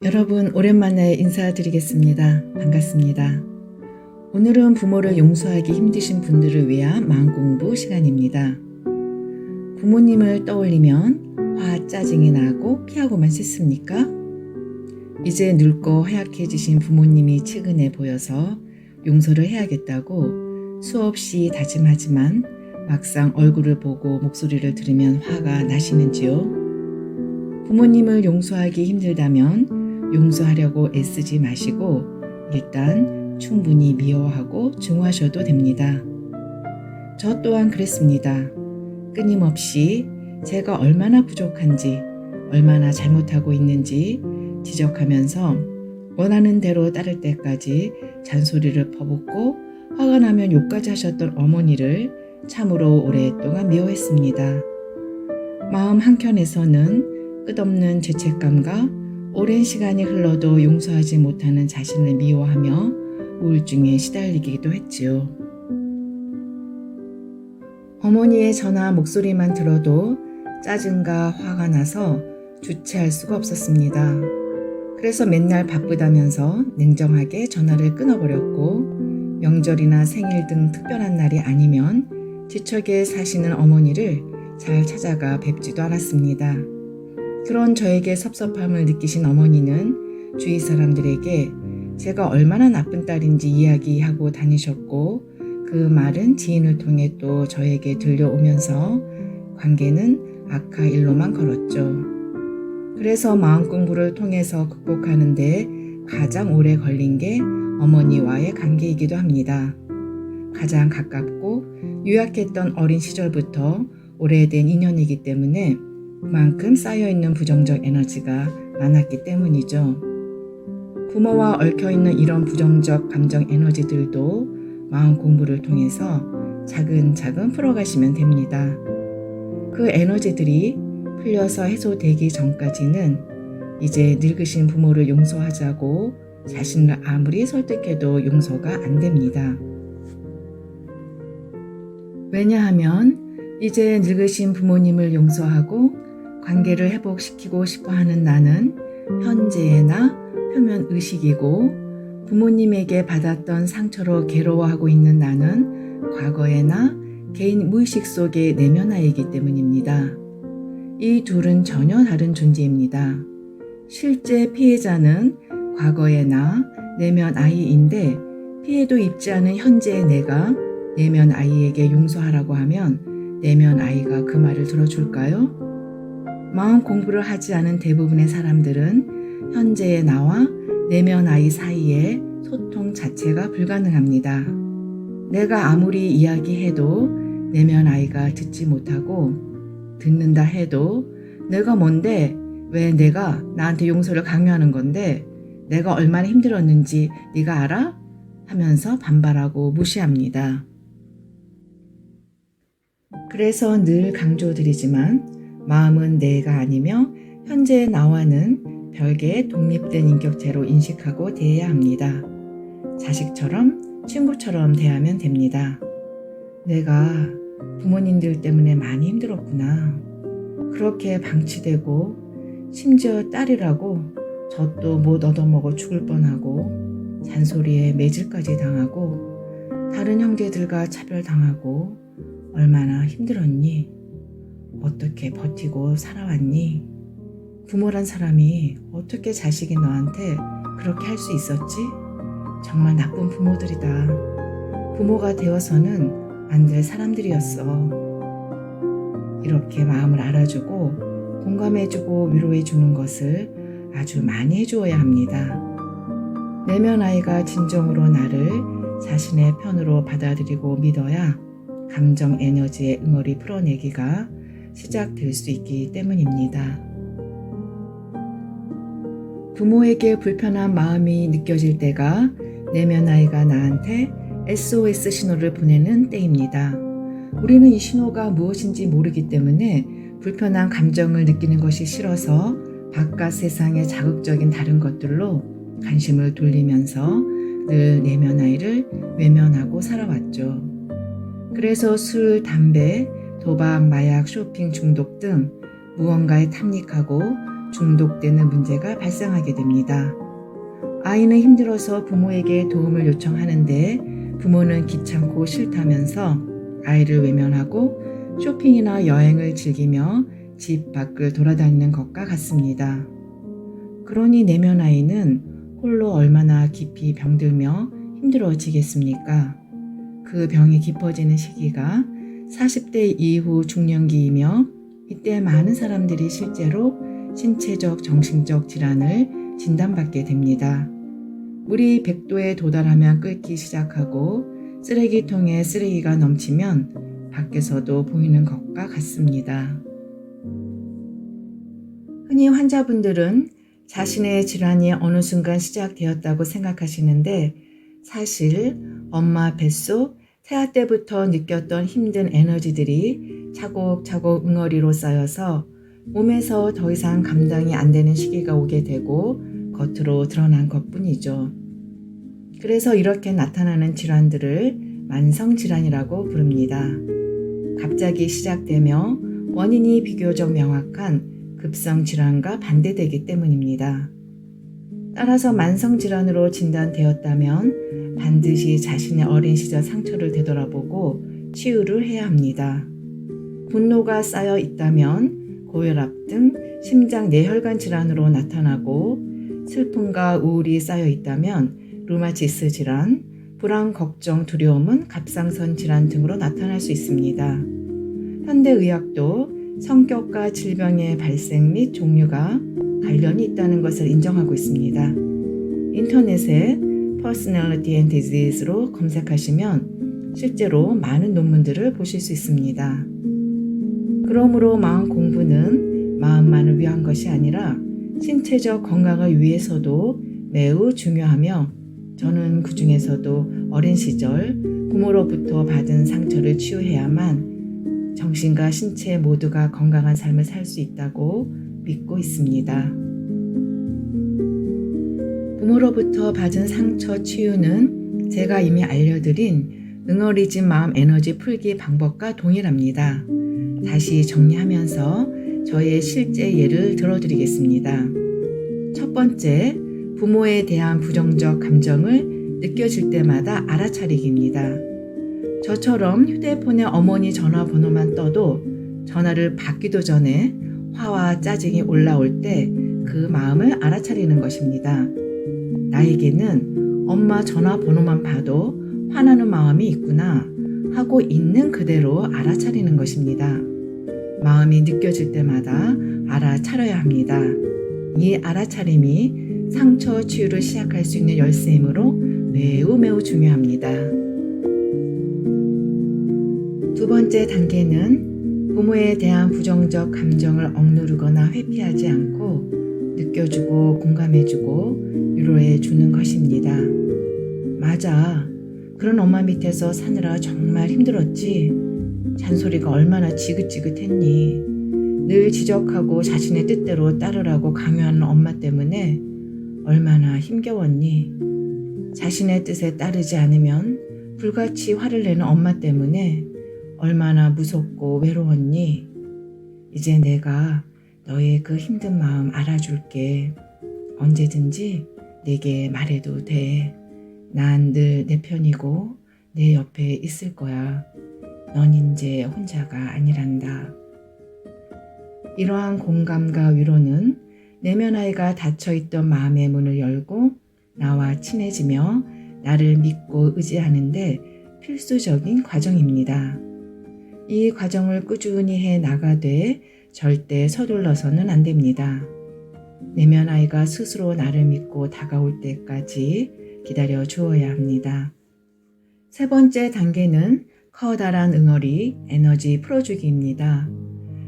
여러분, 오랜만에 인사드리겠습니다. 반갑습니다. 오늘은 부모를 용서하기 힘드신 분들을 위한 마음공부 시간입니다. 부모님을 떠올리면 화, 짜증이 나고 피하고만 싶습니까? 이제 늙고 허약해지신 부모님이 최근에 보여서 용서를 해야겠다고 수없이 다짐하지만 막상 얼굴을 보고 목소리를 들으면 화가 나시는지요? 부모님을 용서하기 힘들다면 용서하려고 애쓰지 마시고 일단 충분히 미워하고 증오하셔도 됩니다. 저 또한 그랬습니다. 끊임없이 제가 얼마나 부족한지, 얼마나 잘못하고 있는지 지적하면서 원하는 대로 따를 때까지 잔소리를 퍼붓고 화가 나면 욕까지 하셨던 어머니를 참으로 오랫동안 미워했습니다. 마음 한켠에서는 끝없는 죄책감과 오랜 시간이 흘러도 용서하지 못하는 자신을 미워하며 우울증에 시달리기도 했지요. 어머니의 전화 목소리만 들어도 짜증과 화가 나서 주체할 수가 없었습니다. 그래서 맨날 바쁘다면서 냉정하게 전화를 끊어버렸고 명절이나 생일 등 특별한 날이 아니면 지척에 사시는 어머니를 잘 찾아가 뵙지도 않았습니다. 그런 저에게 섭섭함을 느끼신 어머니는 주위 사람들에게 제가 얼마나 나쁜 딸인지 이야기하고 다니셨고 그 말은 지인을 통해 또 저에게 들려오면서 관계는 악화일로만 걸었죠. 그래서 마음 공부를 통해서 극복하는데 가장 오래 걸린 게 어머니와의 관계이기도 합니다. 가장 가깝고 유약했던 어린 시절부터 오래된 인연이기 때문에 그만큼 쌓여있는 부정적 에너지가 많았기 때문이죠. 부모와 얽혀있는 이런 부정적 감정 에너지들도 마음 공부를 통해서 차근차근 풀어가시면 됩니다. 그 에너지들이 풀려서 해소되기 전까지는 이제 늙으신 부모를 용서하자고 자신을 아무리 설득해도 용서가 안 됩니다. 왜냐하면 이제 늙으신 부모님을 용서하고 관계를 회복시키고 싶어 하는 나는 현재의 나 표면 의식이고 부모님에게 받았던 상처로 괴로워하고 있는 나는 과거의 나 개인 무의식 속의 내면 아이이기 때문입니다. 이 둘은 전혀 다른 존재입니다. 실제 피해자는 과거의 나 내면 아이인데 피해도 입지 않은 현재의 내가 내면 아이에게 용서하라고 하면 내면 아이가 그 말을 들어줄까요? 마음 공부를 하지 않은 대부분의 사람들은 현재의 나와 내면 아이 사이에 소통 자체가 불가능합니다. 내가 아무리 이야기해도 내면 아이가 듣지 못하고 듣는다 해도 내가 뭔데 왜 내가 나한테 용서를 강요하는 건데 내가 얼마나 힘들었는지 네가 알아? 하면서 반발하고 무시합니다. 그래서 늘 강조드리지만 마음은 내가 아니며 현재의 나와는 별개의 독립된 인격체로 인식하고 대해야 합니다. 자식처럼 친구처럼 대하면 됩니다. 내가 부모님들 때문에 많이 힘들었구나. 그렇게 방치되고 심지어 딸이라고 젖도 못 얻어먹어 죽을 뻔하고 잔소리에 매질까지 당하고 다른 형제들과 차별당하고 얼마나 힘들었니? 어떻게 버티고 살아왔니? 부모란 사람이 어떻게 자식이 너한테 그렇게 할 수 있었지? 정말 나쁜 부모들이다. 부모가 되어서는 안 될 사람들이었어. 이렇게 마음을 알아주고 공감해주고 위로해주는 것을 아주 많이 해주어야 합니다. 내면 아이가 진정으로 나를 자신의 편으로 받아들이고 믿어야 감정 에너지의 응어리 풀어내기가 시작될 수 있기 때문입니다. 부모에게 불편한 마음이 느껴질 때가 내면 아이가 나한테 SOS 신호를 보내는 때입니다. 우리는 이 신호가 무엇인지 모르기 때문에 불편한 감정을 느끼는 것이 싫어서 바깥 세상의 자극적인 다른 것들로 관심을 돌리면서 늘 내면 아이를 외면하고 살아왔죠. 그래서 술, 담배, 도박, 마약, 쇼핑 중독 등 무언가에 탐닉하고 중독되는 문제가 발생하게 됩니다. 아이는 힘들어서 부모에게 도움을 요청하는데 부모는 귀찮고 싫다면서 아이를 외면하고 쇼핑이나 여행을 즐기며 집 밖을 돌아다니는 것과 같습니다. 그러니 내면 아이는 홀로 얼마나 깊이 병들며 힘들어지겠습니까? 그 병이 깊어지는 시기가 40대 이후 중년기이며 이때 많은 사람들이 실제로 신체적, 정신적 질환을 진단받게 됩니다. 물이 100도에 도달하면 끓기 시작하고 쓰레기통에 쓰레기가 넘치면 밖에서도 보이는 것과 같습니다. 흔히 환자분들은 자신의 질환이 어느 순간 시작되었다고 생각하시는데 사실 엄마 뱃속 태아 때부터 느꼈던 힘든 에너지들이 차곡차곡 응어리로 쌓여서 몸에서 더 이상 감당이 안 되는 시기가 오게 되고 겉으로 드러난 것뿐이죠. 그래서 이렇게 나타나는 질환들을 만성질환이라고 부릅니다. 갑자기 시작되며 원인이 비교적 명확한 급성질환과 반대되기 때문입니다. 따라서 만성질환으로 진단되었다면 반드시 자신의 어린 시절 상처를 되돌아보고 치유를 해야 합니다. 분노가 쌓여 있다면 고혈압 등 심장 내혈관 질환으로 나타나고 슬픔과 우울이 쌓여 있다면 루마티스 질환, 불안, 걱정, 두려움은 갑상선 질환 등으로 나타날 수 있습니다. 현대의학도 성격과 질병의 발생 및 종류가 관련이 있다는 것을 인정하고 있습니다. 인터넷에 Personality and Disease로 검색하시면 실제로 많은 논문들을 보실 수 있습니다. 그러므로 마음 공부는 마음만을 위한 것이 아니라 신체적 건강을 위해서도 매우 중요하며 저는 그 중에서도 어린 시절 부모로부터 받은 상처를 치유해야만 정신과 신체 모두가 건강한 삶을 살 수 있다고 믿고 있습니다. 부모로부터 받은 상처 치유는 제가 이미 알려드린 응어리진 마음 에너지 풀기 방법과 동일합니다. 다시 정리하면서 저의 실제 예를 들어드리겠습니다. 첫 번째, 부모에 대한 부정적 감정을 느껴질 때마다 알아차리기입니다. 저처럼 휴대폰에 어머니 전화번호만 떠도 전화를 받기도 전에 화와 짜증이 올라올 때 그 마음을 알아차리는 것입니다. 나에게는 엄마 전화번호만 봐도 화나는 마음이 있구나 하고 있는 그대로 알아차리는 것입니다. 마음이 느껴질 때마다 알아차려야 합니다. 이 알아차림이 상처 치유를 시작할 수 있는 열쇠이므로 매우 중요합니다. 두 번째 단계는 부모에 대한 부정적 감정을 억누르거나 회피하지 않고 느껴주고 공감해주고 위로해주는 것입니다. 맞아. 그런 엄마 밑에서 사느라 정말 힘들었지. 잔소리가 얼마나 지긋지긋했니. 늘 지적하고 자신의 뜻대로 따르라고 강요하는 엄마 때문에 얼마나 힘겨웠니. 자신의 뜻에 따르지 않으면 불같이 화를 내는 엄마 때문에 얼마나 무섭고 외로웠니. 이제 내가 너의 그 힘든 마음 알아줄게. 언제든지 내게 말해도 돼. 난 늘 내 편이고 내 옆에 있을 거야. 넌 이제 혼자가 아니란다. 이러한 공감과 위로는 내면 아이가 닫혀있던 마음의 문을 열고 나와 친해지며 나를 믿고 의지하는데 필수적인 과정입니다. 이 과정을 꾸준히 해 나가되 절대 서둘러서는 안 됩니다. 내면 아이가 스스로 나를 믿고 다가올 때까지 기다려 주어야 합니다. 세 번째 단계는 커다란 응어리 에너지 풀어주기입니다.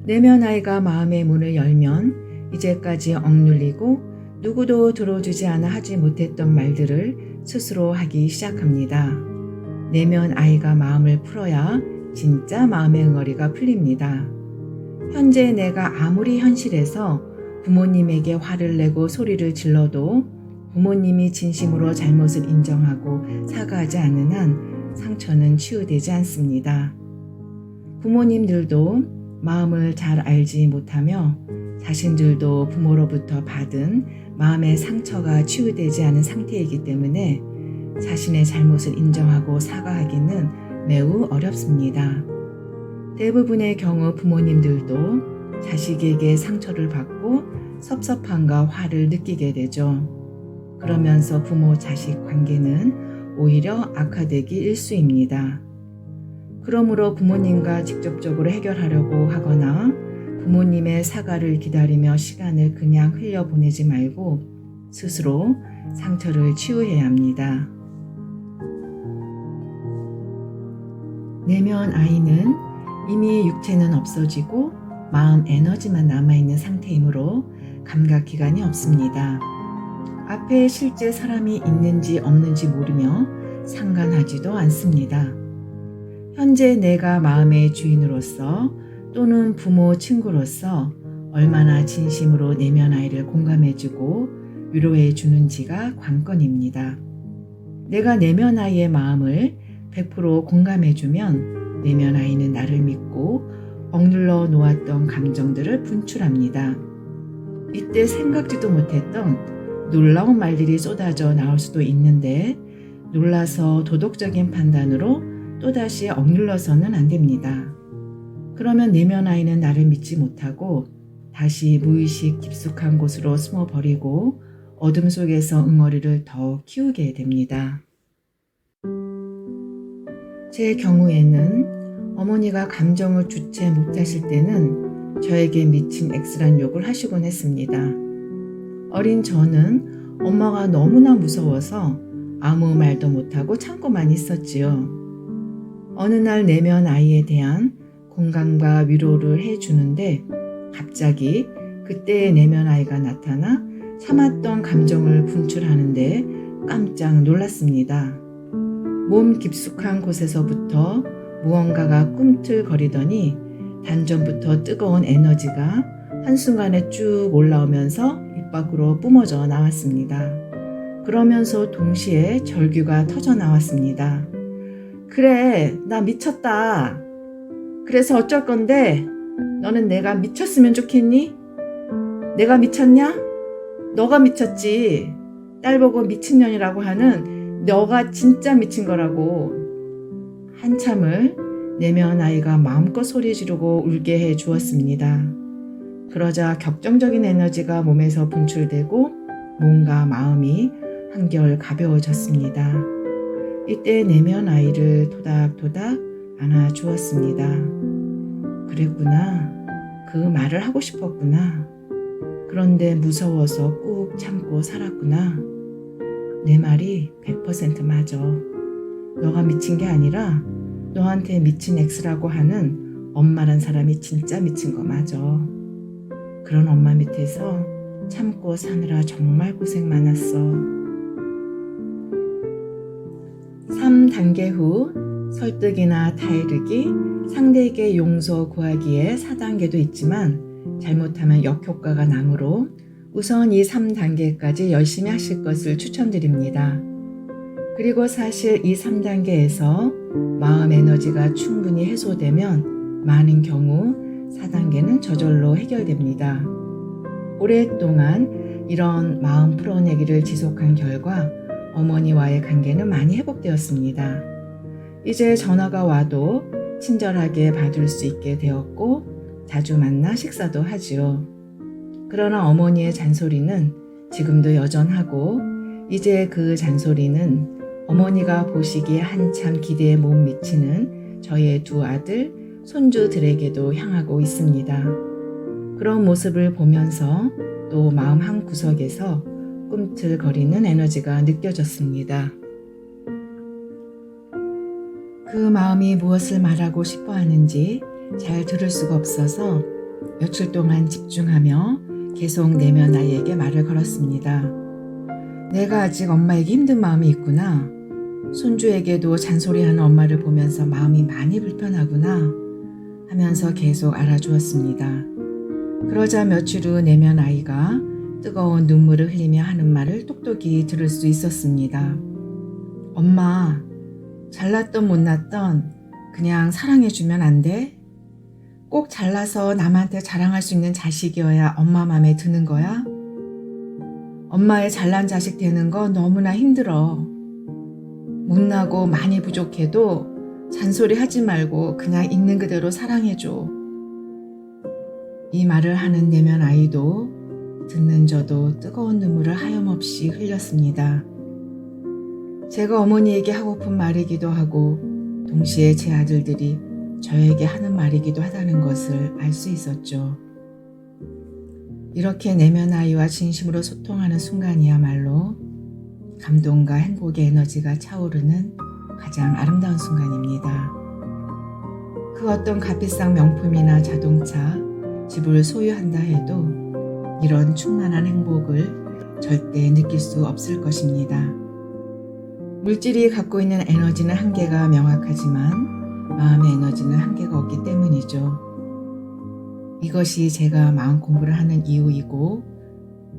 내면 아이가 마음의 문을 열면 이제까지 억눌리고 누구도 들어주지 않아 하지 못했던 말들을 스스로 하기 시작합니다. 내면 아이가 마음을 풀어야 진짜 마음의 응어리가 풀립니다. 현재 내가 아무리 현실에서 부모님에게 화를 내고 소리를 질러도 부모님이 진심으로 잘못을 인정하고 사과하지 않는 한 상처는 치유되지 않습니다. 부모님들도 마음을 잘 알지 못하며 자신들도 부모로부터 받은 마음의 상처가 치유되지 않은 상태이기 때문에 자신의 잘못을 인정하고 사과하기는 매우 어렵습니다. 대부분의 경우 부모님들도 자식에게 상처를 받고 섭섭함과 화를 느끼게 되죠. 그러면서 부모-자식 관계는 오히려 악화되기 일쑤입니다. 그러므로 부모님과 직접적으로 해결하려고 하거나 부모님의 사과를 기다리며 시간을 그냥 흘려보내지 말고 스스로 상처를 치유해야 합니다. 내면 아이는 이미 육체는 없어지고 마음 에너지만 남아있는 상태이므로 감각기관이 없습니다. 앞에 실제 사람이 있는지 없는지 모르며 상관하지도 않습니다. 현재 내가 마음의 주인으로서 또는 부모, 친구로서 얼마나 진심으로 내면 아이를 공감해주고 위로해 주는지가 관건입니다. 내가 내면 아이의 마음을 100% 공감해주면 내면 아이는 나를 믿고 억눌러 놓았던 감정들을 분출합니다. 이때 생각지도 못했던 놀라운 말들이 쏟아져 나올 수도 있는데 놀라서 도덕적인 판단으로 또다시 억눌러서는 안 됩니다. 그러면 내면 아이는 나를 믿지 못하고 다시 무의식 깊숙한 곳으로 숨어버리고 어둠 속에서 응어리를 더 키우게 됩니다. 제 경우에는 어머니가 감정을 주체 못하실 때는 저에게 미친 X란 욕을 하시곤 했습니다. 어린 저는 엄마가 너무나 무서워서 아무 말도 못하고 참고만 있었지요. 어느 날 내면 아이에 대한 공감과 위로를 해주는데 갑자기 그때의 내면 아이가 나타나 참았던 감정을 분출하는데 깜짝 놀랐습니다. 몸 깊숙한 곳에서부터 무언가가 꿈틀거리더니 단전부터 뜨거운 에너지가 한순간에 쭉 올라오면서 입 밖으로 뿜어져 나왔습니다. 그러면서 동시에 절규가 터져 나왔습니다. 그래, 나 미쳤다. 그래서 어쩔 건데 너는 내가 미쳤으면 좋겠니? 내가 미쳤냐? 너가 미쳤지. 딸 보고 미친년이라고 하는 너가 진짜 미친 거라고. 한참을 내면 아이가 마음껏 소리 지르고 울게 해 주었습니다. 그러자 격정적인 에너지가 몸에서 분출되고 몸과 마음이 한결 가벼워졌습니다. 이때 내면 아이를 토닥토닥 안아주었습니다. 그랬구나. 그 말을 하고 싶었구나. 그런데 무서워서 꾹 참고 살았구나. 내 말이 100% 맞아. 너가 미친 게 아니라 너한테 미친 X라고 하는 엄마란 사람이 진짜 미친 거 맞아. 그런 엄마 밑에서 참고 사느라 정말 고생 많았어. 3단계 후 설득이나 타이르기, 상대에게 용서 구하기에 4단계도 있지만 잘못하면 역효과가 나므로 우선 이 3단계까지 열심히 하실 것을 추천드립니다. 그리고 사실 이 3단계에서 마음 에너지가 충분히 해소되면 많은 경우 4단계는 저절로 해결됩니다. 오랫동안 이런 마음 풀어내기를 지속한 결과 어머니와의 관계는 많이 회복되었습니다. 이제 전화가 와도 친절하게 받을 수 있게 되었고 자주 만나 식사도 하지요. 그러나 어머니의 잔소리는 지금도 여전하고 이제 그 잔소리는 어머니가 보시기에 한참 기대에 못 미치는 저의 두 아들, 손주들에게도 향하고 있습니다. 그런 모습을 보면서 또 마음 한구석에서 꿈틀거리는 에너지가 느껴졌습니다. 그 마음이 무엇을 말하고 싶어 하는지 잘 들을 수가 없어서 며칠 동안 집중하며 계속 내면 아이에게 말을 걸었습니다. 내가 아직 엄마에게 힘든 마음이 있구나. 손주에게도 잔소리하는 엄마를 보면서 마음이 많이 불편하구나 하면서 계속 알아주었습니다. 그러자 며칠 후 내면 아이가 뜨거운 눈물을 흘리며 하는 말을 똑똑히 들을 수 있었습니다. 엄마, 잘났던 못났던 그냥 사랑해주면 안 돼? 꼭 잘나서 남한테 자랑할 수 있는 자식이어야 엄마 맘에 드는 거야? 엄마의 잘난 자식 되는 거 너무나 힘들어. 못나고 많이 부족해도 잔소리 하지 말고 그냥 있는 그대로 사랑해줘. 이 말을 하는 내면 아이도 듣는 저도 뜨거운 눈물을 하염없이 흘렸습니다. 제가 어머니에게 하고픈 말이기도 하고 동시에 제 아들들이 저에게 하는 말이기도 하다는 것을 알 수 있었죠. 이렇게 내면 아이와 진심으로 소통하는 순간이야말로 감동과 행복의 에너지가 차오르는 가장 아름다운 순간입니다. 그 어떤 값비싼 명품이나 자동차, 집을 소유한다 해도 이런 충만한 행복을 절대 느낄 수 없을 것입니다. 물질이 갖고 있는 에너지는 한계가 명확하지만 마음의 에너지는 한계가 없기 때문이죠. 이것이 제가 마음 공부를 하는 이유이고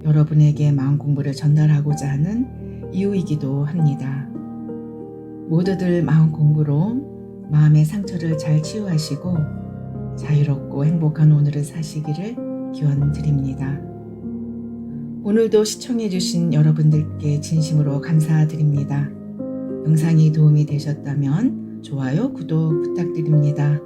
여러분에게 마음 공부를 전달하고자 하는 이유이기도 합니다. 모두들 마음 공부로 마음의 상처를 잘 치유하시고 자유롭고 행복한 오늘을 사시기를 기원드립니다. 오늘도 시청해주신 여러분들께 진심으로 감사드립니다. 영상이 도움이 되셨다면 좋아요, 구독 부탁드립니다.